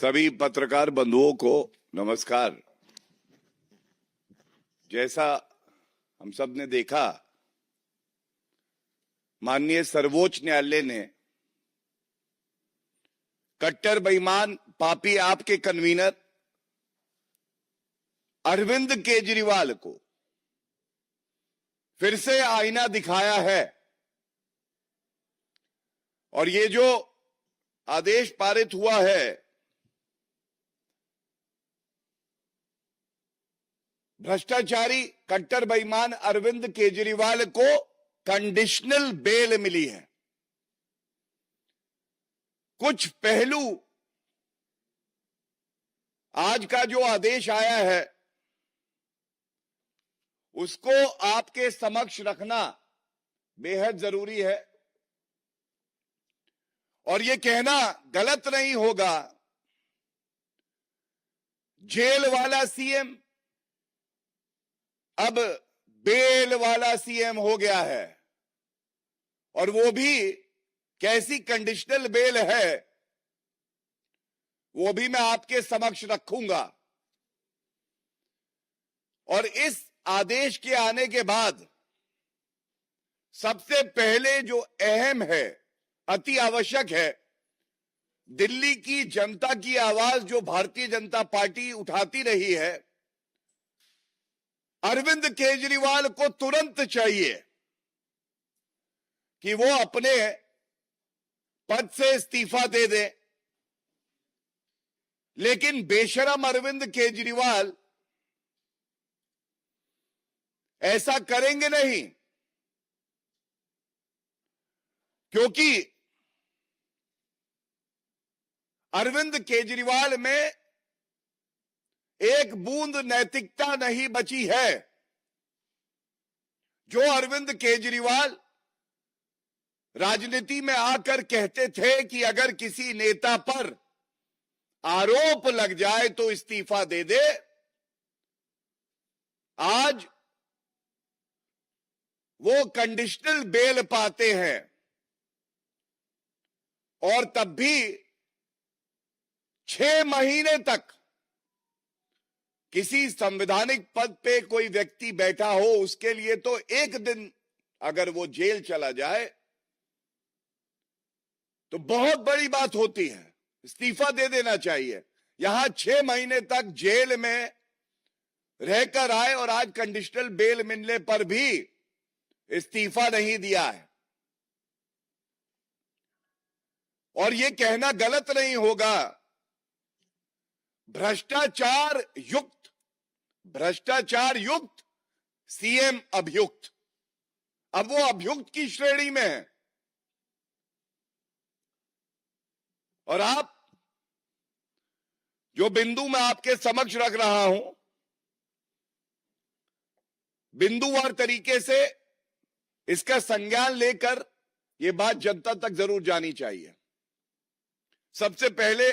सभी पत्रकार बंधुओं को नमस्कार। जैसा हम सब ने देखा, माननीय सर्वोच्च न्यायालय ने कट्टर बेईमान पापी आपके कन्वीनर अरविंद केजरीवाल को फिर से आईना दिखाया है और ये जो आदेश पारित हुआ है, भ्रष्टाचारी कट्टर बेईमान अरविंद केजरीवाल को कंडीशनल बेल मिली है। कुछ पहलू आज का जो आदेश आया है उसको आपके समक्ष रखना बेहद जरूरी है और ये कहना गलत नहीं होगा, जेल वाला सीएम अब बेल वाला सीएम हो गया है और वो भी कैसी कंडीशनल बेल है वो भी मैं आपके समक्ष रखूंगा। और इस आदेश के आने के बाद सबसे पहले जो अहम है, अति आवश्यक है, दिल्ली की जनता की आवाज जो भारतीय जनता पार्टी उठाती रही है, अरविंद केजरीवाल को तुरंत चाहिए कि वो अपने पद से इस्तीफा दे दे। लेकिन बेशरम अरविंद केजरीवाल ऐसा करेंगे नहीं, क्योंकि अरविंद केजरीवाल में एक बूंद नैतिकता नहीं बची है। जो अरविंद केजरीवाल राजनीति में आकर कहते थे कि अगर किसी नेता पर आरोप लग जाए तो इस्तीफा दे दे, आज वो कंडीशनल बेल पाते हैं और तब भी 6 महीने तक किसी संवैधानिक पद पे कोई व्यक्ति बैठा हो, उसके लिए तो एक दिन अगर वो जेल चला जाए तो बहुत बड़ी बात होती है, इस्तीफा दे देना चाहिए। यहां 6 महीने तक जेल में रहकर आए और आज कंडीशनल बेल मिलने पर भी इस्तीफा नहीं दिया है। और यह कहना गलत नहीं होगा, भ्रष्टाचार युक्त सीएम अभियुक्त, अब वो अभियुक्त की श्रेणी में है। और आप जो बिंदु मैं आपके समक्ष रख रहा हूं, बिंदुवार तरीके से इसका संज्ञान लेकर यह बात जनता तक जरूर जानी चाहिए। सबसे पहले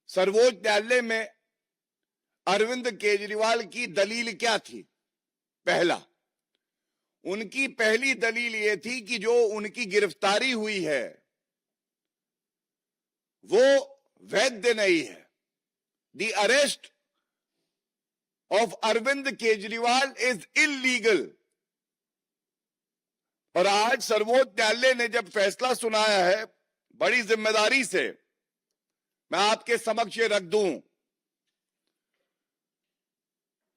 सर्वोच्च न्यायालय में अरविंद केजरीवाल की दलील क्या थी? पहला, उनकी पहली दलील यह थी कि जो उनकी गिरफ्तारी हुई है वो वैध नहीं है। The arrest of Arvind Kejriwal is illegal. और आज सर्वोच्च न्यायालय ने जब फैसला सुनाया है, बड़ी जिम्मेदारी से मैं आपके समक्ष रख दूं,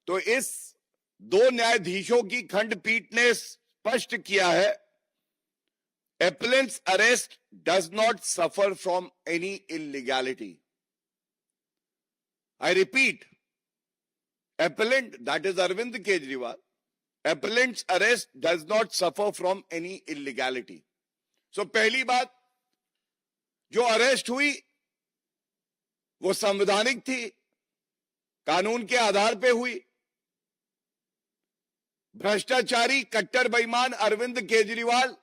तो इस 2 न्यायाधीशों की खंडपीठ ने स्पष्ट किया है, appellant's arrest does not suffer from any illegality. I repeat, appellant, that is Arvind Kejriwal, appellant's arrest does not suffer from any illegality. So पहली बात, जो अरेस्ट हुई वो संवैधानिक थी, कानून के आधार पे हुई। भ्रष्टाचारी कट्टर बेईमान अरविंद केजरीवाल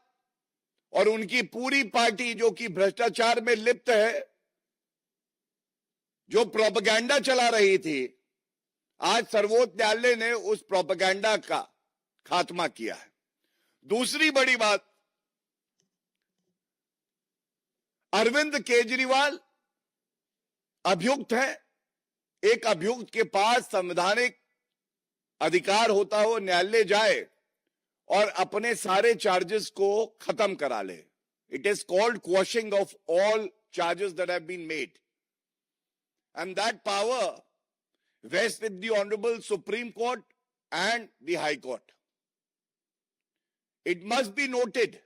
और उनकी पूरी पार्टी जो कि भ्रष्टाचार में लिप्त है, जो प्रोपेगेंडा चला रही थी, आज सर्वोच्च न्यायालय ने उस प्रोपेगेंडा का खात्मा किया है। दूसरी बड़ी बात, अरविंद केजरीवाल अभियुक्त है, एक अभियुक्त के पास संवैधानिक अधिकार होता हो न्यायालय जाए और अपने सारे चार्जेस को खत्म करा ले. It is called quashing of all charges that have been made, and that power vests with the Honorable Supreme Court and the High Court. It must be noted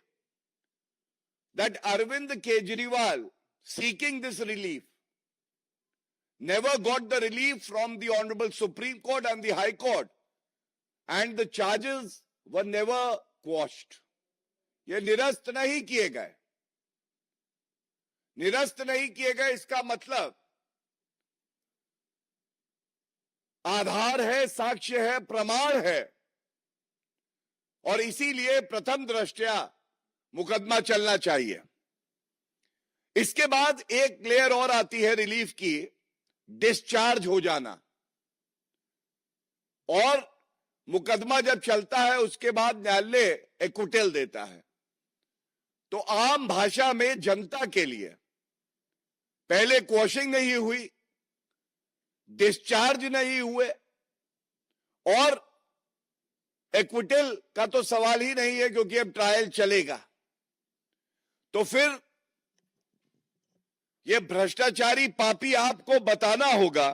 that Arvind Kejriwal, seeking this relief, never got the relief from the Honorable Supreme Court and the High Court, and the charges were never quashed. ये निरस्त नहीं किए गए. निरस्त नहीं किए गए इसका मतलब आधार है, साक्ष्य है, प्रमाण है, और इसीलिए प्रथम दृष्टया मुकदमा चलना चाहिए. इसके बाद एक लेयर और आती है रिलीफ की, डिस्चार्ज हो जाना. और मुकदमा जब चलता है उसके बाद न्यायालय एक्विटल देता है. तो आम भाषा में जनता के लिए पहले क्वॉशिंग नहीं हुई, डिस्चार्ज नहीं हुए, और एक्विटल का तो सवाल ही नहीं है क्योंकि अब ट्रायल चलेगा. तो फिर यह भ्रष्टाचारी पापी आपको बताना होगा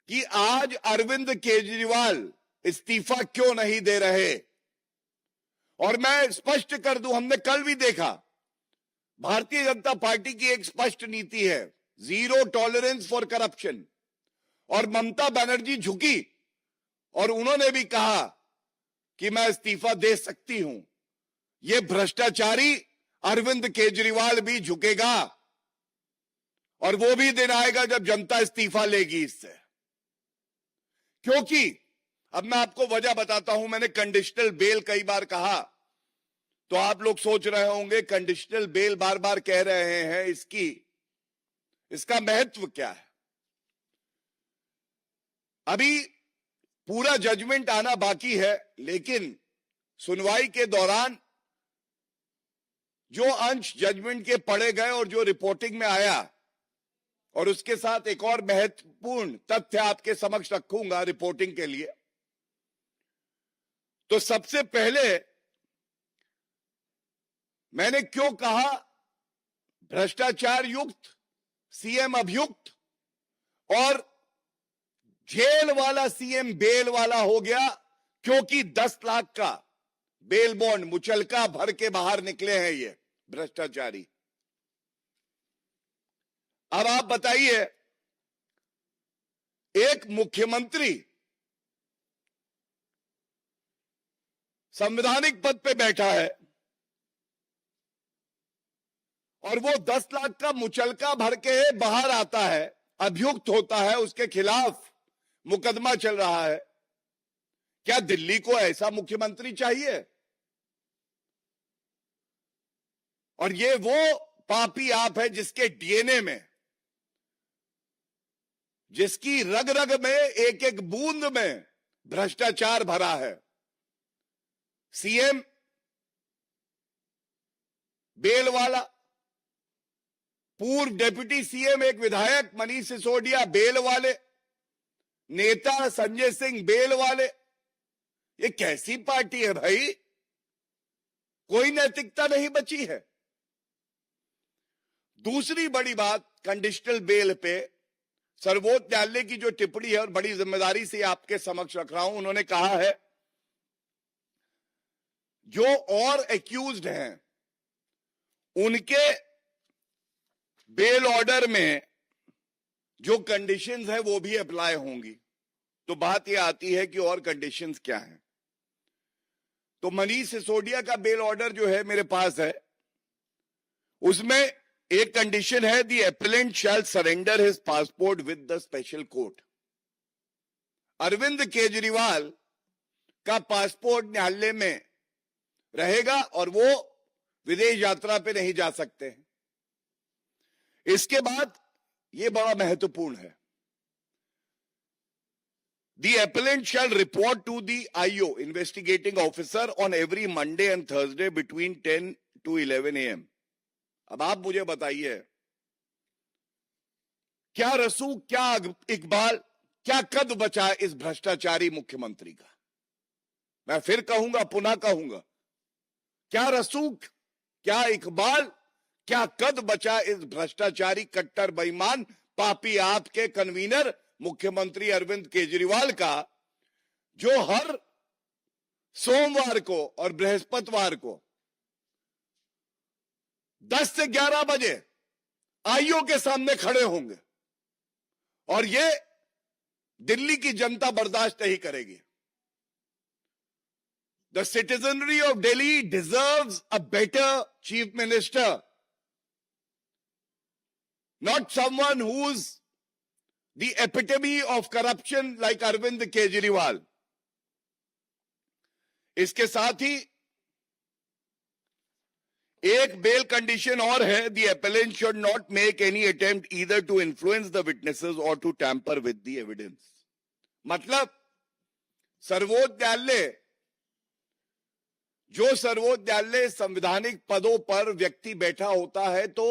कि आज अरविंद केजरीवाल इस्तीफा क्यों नहीं दे रहे. और मैं स्पष्ट कर दूं, हमने कल भी देखा भारतीय जनता पार्टी की एक स्पष्ट नीति है, जीरो टॉलरेंस फॉर करप्शन. और ममता बनर्जी झुकी और उन्होंने भी कहा कि मैं इस्तीफा दे सकती हूं. यह भ्रष्टाचारी अरविंद केजरीवाल भी झुकेगा, और वो भी दिन आएगा जब जनता इस्तीफा लेगी इससे. क्योंकि अब मैं आपको वजह बताता हूं. मैंने कंडीशनल बेल कई बार कहा, तो आप लोग सोच रहे होंगे कंडीशनल बेल बार बार कह रहे हैं, इसका महत्व क्या है. अभी पूरा जजमेंट आना बाकी है, लेकिन सुनवाई के दौरान जो अंश जजमेंट के पढ़े गए और जो रिपोर्टिंग में आया, और उसके साथ एक और महत्वपूर्ण तथ्य आपके समक्ष रखूंगा रिपोर्टिंग के लिए. तो सबसे पहले मैंने क्यों कहा भ्रष्टाचार युक्त सीएम अभियुक्त और जेल वाला सीएम बेल वाला हो गया, क्योंकि 10 लाख का बेल बॉन्ड मुचलका भर के बाहर निकले हैं ये भ्रष्टाचारी. अब आप बताइए, एक मुख्यमंत्री संवैधानिक पद पे बैठा है और वो 10 लाख का मुचलका भर के बाहर आता है, अभियुक्त होता है, उसके खिलाफ मुकदमा चल रहा है. क्या दिल्ली को ऐसा मुख्यमंत्री चाहिए? और ये वो पापी आप है जिसके डीएनए में, जिसकी रग रग में, एक एक बूंद में भ्रष्टाचार भरा है. सीएम बेल वाला, पूर्व डिप्टी सीएम एक विधायक मनीष सिसोदिया बेल वाले, नेता संजय सिंह बेल वाले. ये कैसी पार्टी है भाई? कोई नैतिकता नहीं बची है. दूसरी बड़ी बात, कंडीशनल बेल पे सर्वोच्च न्यायालय की जो टिप्पणी है, और बड़ी जिम्मेदारी से आपके समक्ष रख रहा हूं, उन्होंने कहा है जो और एक्यूज्ड हैं उनके बेल ऑर्डर में जो कंडीशंस है वो भी अप्लाई होंगी. तो बात यह आती है कि और कंडीशंस क्या हैं. तो मनीष सिसोदिया का बेल ऑर्डर जो है मेरे पास है, उसमें एक कंडीशन है, the appellant shall surrender his passport with the special court. Arvind Kejriwal का पासपोर्ट न्यायालय में रहेगा और वो विदेश यात्रा पे नहीं जा सकते हैं. इसके बाद ये बड़ा महत्वपूर्ण है, the appellant shall report to the IO investigating officer on every Monday and Thursday between 10 to 11 a.m. अब आप मुझे बताइए, क्या रसूख, क्या इकबाल, क्या कद बचा इस भ्रष्टाचारी मुख्यमंत्री का। मैं फिर कहूंगा, पुनः कहूंगा, क्या रसूख, क्या इकबाल, क्या कद बचा इस भ्रष्टाचारी कट्टर बेईमान पापी आपके कन्वीनर मुख्यमंत्री अरविंद केजरीवाल का, जो हर सोमवार को और बृहस्पतिवार को 10 से 11 बजे आईओ के सामने खड़े होंगे और ये दिल्ली की जनता बर्दाश्त नहीं करेगी। The citizenry of Delhi deserves a better chief minister, not someone who's the epitome of corruption like Arvind Kejriwal. इसके साथ ही एक बेल कंडीशन और है, the appellant should not make any attempt either to influence the witnesses or to tamper with the evidence. मतलब सर्वोच्च न्यायालय, जो सर्वोच्च न्यायालय संवैधानिक पदों पर व्यक्ति बैठा होता है तो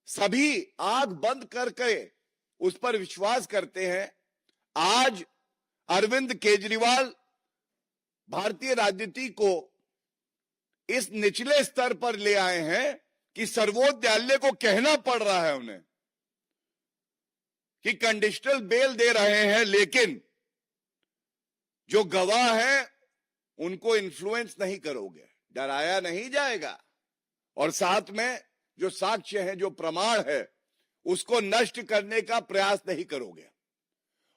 सभी आंख बंद करके उस पर विश्वास करते हैं। आज अरविंद केजरीवाल भारतीय राजनीति को इस निचले स्तर पर ले आए हैं कि सर्वोच्च न्यायालय को कहना पड़ रहा है उन्हें कि कंडीशनल बेल दे रहे हैं, लेकिन जो गवाह हैं उनको इन्फ्लुएंस नहीं करोगे, डराया नहीं जाएगा, और साथ में जो साक्ष्य है, जो प्रमाण है, उसको नष्ट करने का प्रयास नहीं करोगे।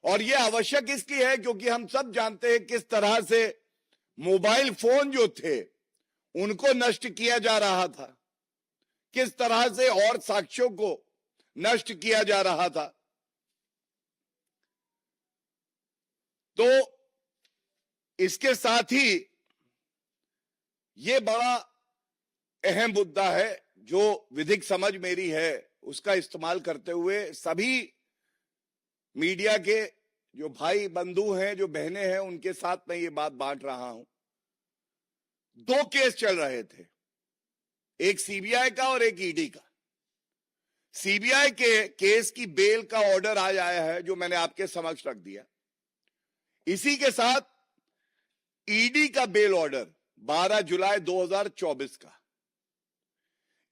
और यह आवश्यक इसलिए है क्योंकि हम सब जानते हैं किस तरह से मोबाइल फोन जो थे उनको नष्ट किया जा रहा था, किस तरह से और साक्ष्यों को नष्ट किया जा रहा था। तो इसके साथ ही ये बड़ा अहम मुद्दा है जो विधिक समझ मेरी है उसका इस्तेमाल करते हुए सभी मीडिया के जो भाई बंधु हैं, जो बहनें हैं, उनके साथ मैं ये बात बांट रहा हूं। 2 केस चल रहे थे, एक सीबीआई का और एक ईडी का। सीबीआई के केस की बेल का ऑर्डर आज आया है जो मैंने आपके समक्ष रख दिया। इसी के साथ ईडी का बेल ऑर्डर 12 जुलाई 2024 का,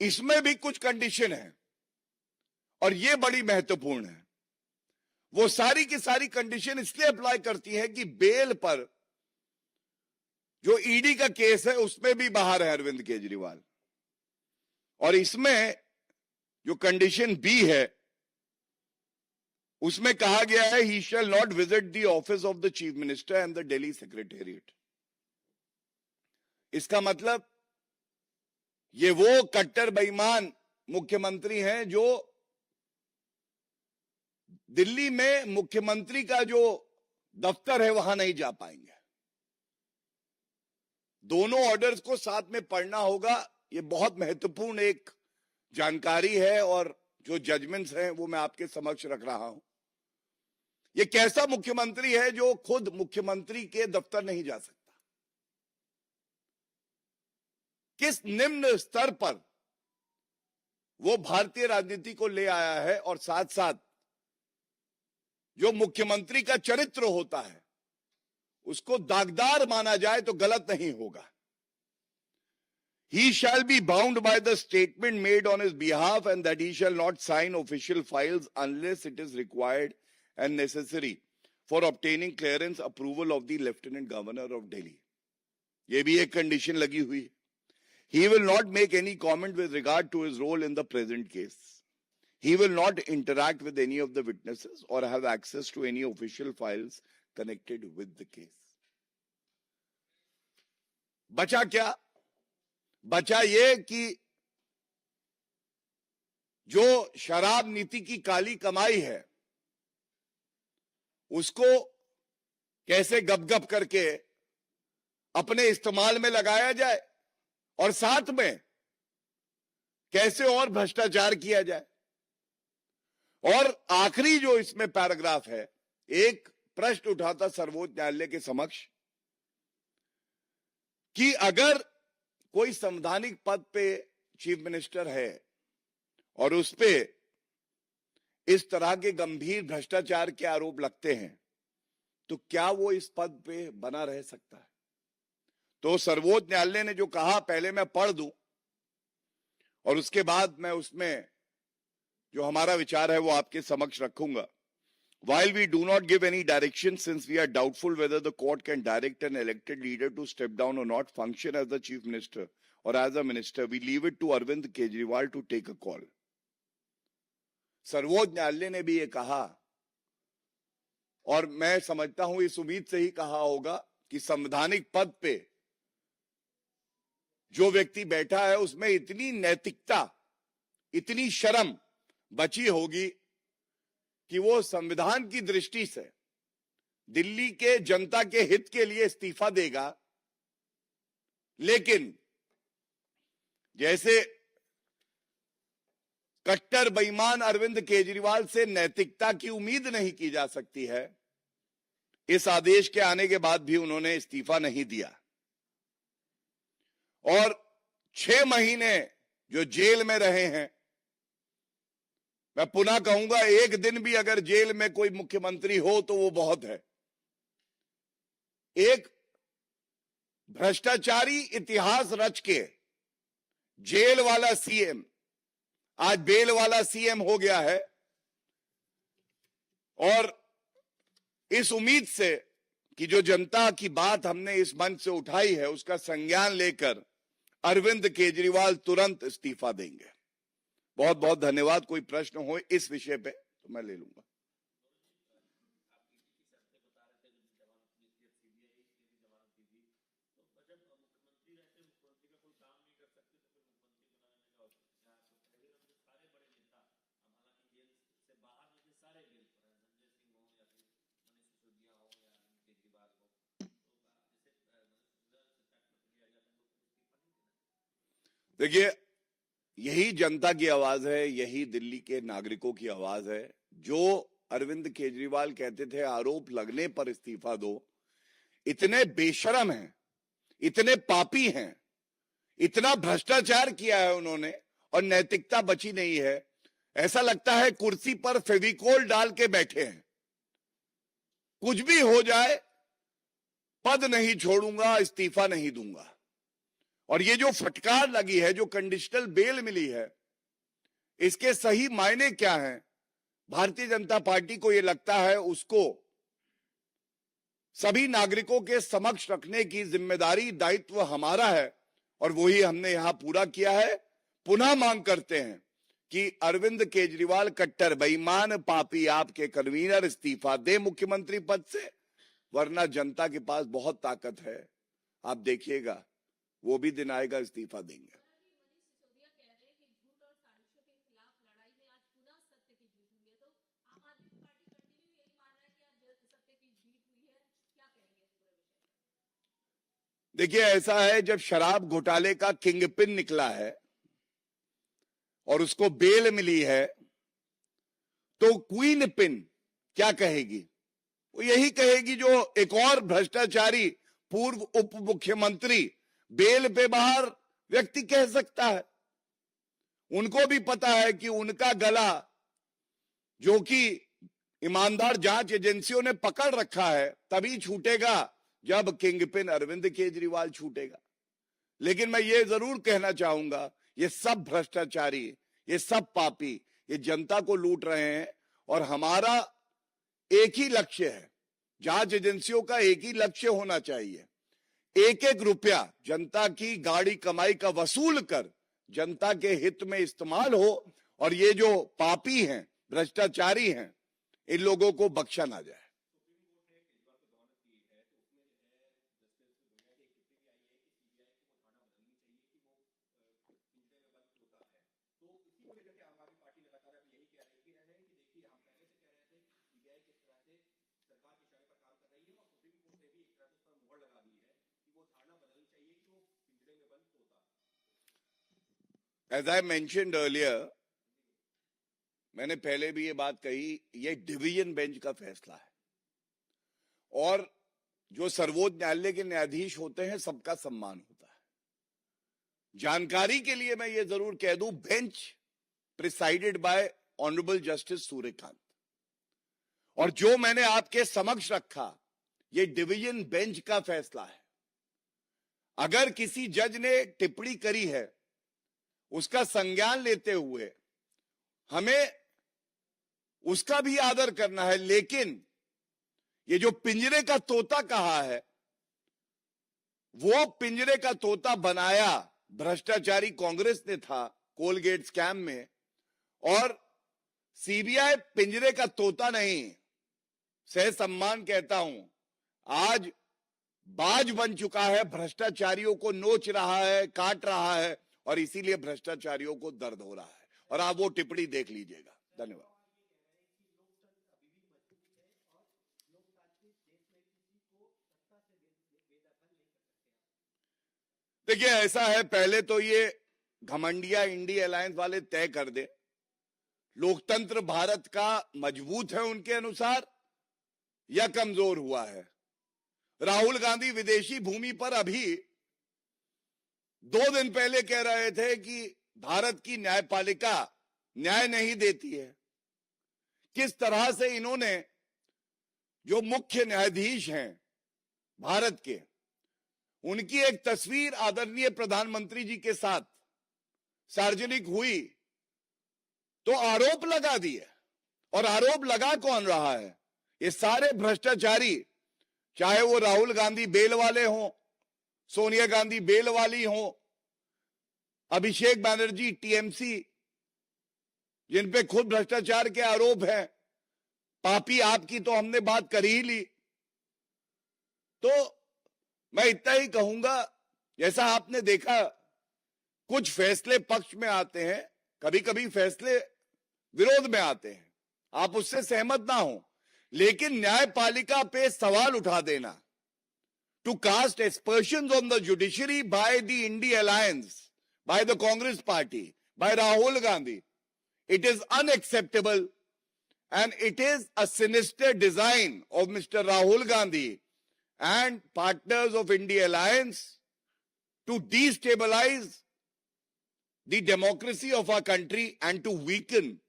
इसमें भी कुछ कंडीशन है और यह बड़ी महत्वपूर्ण है। वो सारी की सारी कंडीशन इसलिए अप्लाई करती है कि बेल पर जो ईडी का केस है उसमें भी बाहर है अरविंद केजरीवाल, और इसमें जो कंडीशन बी है उसमें कहा गया है he shall not visit the office of the chief minister and the Delhi secretariat. इसका मतलब ये वो कट्टर बेईमान मुख्यमंत्री हैं जो दिल्ली में मुख्यमंत्री का जो दफ्तर है वहां नहीं जा पाएंगे। दोनों ऑर्डर्स को साथ में पढ़ना होगा, ये बहुत महत्वपूर्ण एक जानकारी है और जो जजमेंट्स हैं वो मैं आपके समक्ष रख रहा हूं। ये कैसा मुख्यमंत्री है जो खुद मुख्यमंत्री के दफ्तर नहीं जा सकता, किस निम्न स्तर पर वो भारतीय राजनीति को ले आया है, और साथ साथ जो मुख्यमंत्री का चरित्र होता है उसको दागदार माना जाए तो गलत नहीं होगा। He shall be bound by the statement made on his behalf and that he shall not sign official files unless it is required and necessary for obtaining clearance approval of the Lieutenant Governor of Delhi. ये भी एक condition लगी हुई है। He will not make any comment with regard to his role in the present case. He will not interact with any of the witnesses or have access to any official files connected with the case. बचा क्या? बचा ये कि जो शराब नीति की काली कमाई है उसको कैसे गप-गप करके अपने इस्तेमाल में लगाया जाए और साथ में कैसे और भ्रष्टाचार किया जाए। और आखिरी जो इसमें पैराग्राफ है, एक प्रश्न उठाता सर्वोच्च न्यायालय के समक्ष कि अगर कोई संवैधानिक पद पे चीफ मिनिस्टर है और उस पे इस तरह के गंभीर भ्रष्टाचार के आरोप लगते हैं तो क्या वो इस पद पे बना रह सकता है? तो सर्वोच्च न्यायालय ने जो कहा पहले मैं पढ़ दूं और उसके बाद मैं उसमें जो हमारा विचार है वो आपके समक्ष रखूंगा. While we do not give any direction since we are doubtful whether the court can direct an elected leader to step down or not function as the chief minister or as a minister, we leave it to Arvind Kejriwal to take a call. सर्वोच्च न्यायालय ने भी ये कहा और मैं समझता हूं इस उम्मीद से ही कहा होगा कि संवैधानिक पद पे जो व्यक्ति बैठा है उसमें इतनी नैतिकता, इतनी शर्म बची होगी कि वो संविधान की दृष्टि से दिल्ली के जनता के हित के लिए इस्तीफा देगा. लेकिन जैसे कट्टर बेईमान अरविंद केजरीवाल से नैतिकता की उम्मीद नहीं की जा सकती है, इस आदेश के आने के बाद भी उन्होंने इस्तीफा नहीं दिया और 6 महीने जो जेल में रहे हैं. मैं पुनः कहूंगा, एक दिन भी अगर जेल में कोई मुख्यमंत्री हो तो वो बहुत है. एक भ्रष्टाचारी इतिहास रच के जेल वाला सीएम आज बेल वाला सीएम हो गया है और इस उम्मीद से कि जो जनता की बात हमने इस मंच से उठाई है उसका संज्ञान लेकर अरविंद केजरीवाल तुरंत इस्तीफा देंगे. बहुत बहुत धन्यवाद. कोई प्रश्न हो इस विषय पे तो मैं ले लूंगा. देखिए, यही जनता की आवाज है, यही दिल्ली के नागरिकों की आवाज है. जो अरविंद केजरीवाल कहते थे आरोप लगने पर इस्तीफा दो, इतने बेशरम हैं, इतने पापी हैं, इतना भ्रष्टाचार किया है उन्होंने और नैतिकता बची नहीं है. ऐसा लगता है कुर्सी पर फेविकोल डाल के बैठे हैं. कुछ भी हो जाए पद नहीं छोड़ूंगा, इस्तीफा नहीं दूंगा. और ये जो फटकार लगी है, जो कंडीशनल बेल मिली है, इसके सही मायने क्या हैं? भारतीय जनता पार्टी को ये लगता है उसको सभी नागरिकों के समक्ष रखने की जिम्मेदारी, दायित्व हमारा है और वही हमने यहां पूरा किया है. पुनः मांग करते हैं कि अरविंद केजरीवाल कट्टर बेईमान पापी आपके कन्वीनर इस्तीफा दे मुख्यमंत्री पद से, वरना जनता के पास बहुत ताकत है. आप देखिएगा वो भी दिन आएगा, इस्तीफा देंगे. देखिए, ऐसा है जब शराब घोटाले का किंगपिन निकला है और उसको बेल मिली है तो क्वीन पिन क्या कहेगी? वो यही कहेगी जो एक और भ्रष्टाचारी पूर्व उप मुख्यमंत्री बेल पे बाहर व्यक्ति कह सकता है. उनको भी पता है कि उनका गला जो कि ईमानदार जांच एजेंसियों ने पकड़ रखा है तभी छूटेगा जब किंगपिन अरविंद केजरीवाल छूटेगा. लेकिन मैं ये जरूर कहना चाहूंगा, ये सब भ्रष्टाचारी, ये सब पापी, ये जनता को लूट रहे हैं और हमारा एक ही लक्ष्य है, जांच एजेंसियों का एक ही लक्ष्य होना चाहिए, एक एक रुपया जनता की गाड़ी कमाई का वसूल कर जनता के हित में इस्तेमाल हो और ये जो पापी हैं, भ्रष्टाचारी हैं, इन लोगों को बख्शा ना जाए. As I mentioned earlier, मैंने पहले भी ये बात कही, ये डिवीजन बेंच का फैसला है और जो सर्वोच्च न्यायालय के न्यायाधीश होते हैं सबका सम्मान होता है. जानकारी के लिए मैं ये जरूर कह दूं, bench presided bye honourable justice Suryakant. और जो मैंने आपके समक्ष रखा, ये डिवीजन बेंच का फैसला है। अगर किसी जज ने टिप्पणी करी है, उसका संज्ञान लेते हुए हमें उसका भी आदर करना है, लेकिन ये जो पिंजरे का तोता कहा है, वो पिंजरे का तोता बनाया भ्रष्टाचारी कांग्रेस ने था कोलगेट स्कैम में, और सीबीआई पिंजरे का तोता नहीं, सह सम्मान कहता हूं, आज बाज बन चुका है, भ्रष्टाचारियों को नोच रहा है, काट रहा है, और इसीलिए भ्रष्टाचारियों को दर्द हो रहा है। और आप वो टिप्पणी देख लीजिएगा। धन्यवाद। देखिए, ऐसा है, पहले तो ये घमंडिया इंडी अलायंस वाले तय कर दे, लोकतंत्र भारत का मजबूत है उनके अनुसार या कमजोर हुआ है। राहुल गांधी विदेशी भूमि पर अभी 2 दिन पहले कह रहे थे कि भारत की न्यायपालिका न्याय नहीं देती है। किस तरह से इन्होंने, जो मुख्य न्यायाधीश हैं भारत के, उनकी एक तस्वीर आदरणीय प्रधानमंत्री जी के साथ सार्वजनिक हुई तो आरोप लगा दिए। और आरोप लगा कौन रहा है? ये सारे भ्रष्टाचारी, चाहे वो राहुल गांधी बेल वाले हों, सोनिया गांधी बेल वाली हों, अभिषेक बैनर्जी टीएमसी, जिन पे खुद भ्रष्टाचार के आरोप हैं, पापी आपकी तो हमने बात कर ही ली। तो मैं इतना ही कहूंगा, जैसा आपने देखा कुछ फैसले पक्ष में आते हैं, कभी कभी फैसले विरोध में आते हैं, आप उससे सहमत ना हो, लेकिन न्यायपालिका पे सवाल उठा देना, to cast aspersions on the judiciary by the INDI alliance, by the Congress party, by Rahul Gandhi, it is unacceptable and it is a sinister design of Mr. Rahul Gandhi and partners of India Alliance to destabilize the democracy of our country and to weaken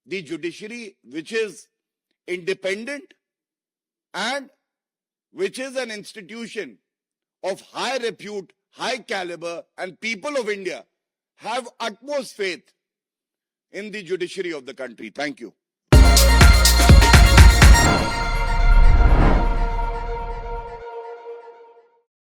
the judiciary, which is independent and which is an institution of high repute, high caliber, and people of India have utmost faith in the judiciary of the country. Thank you.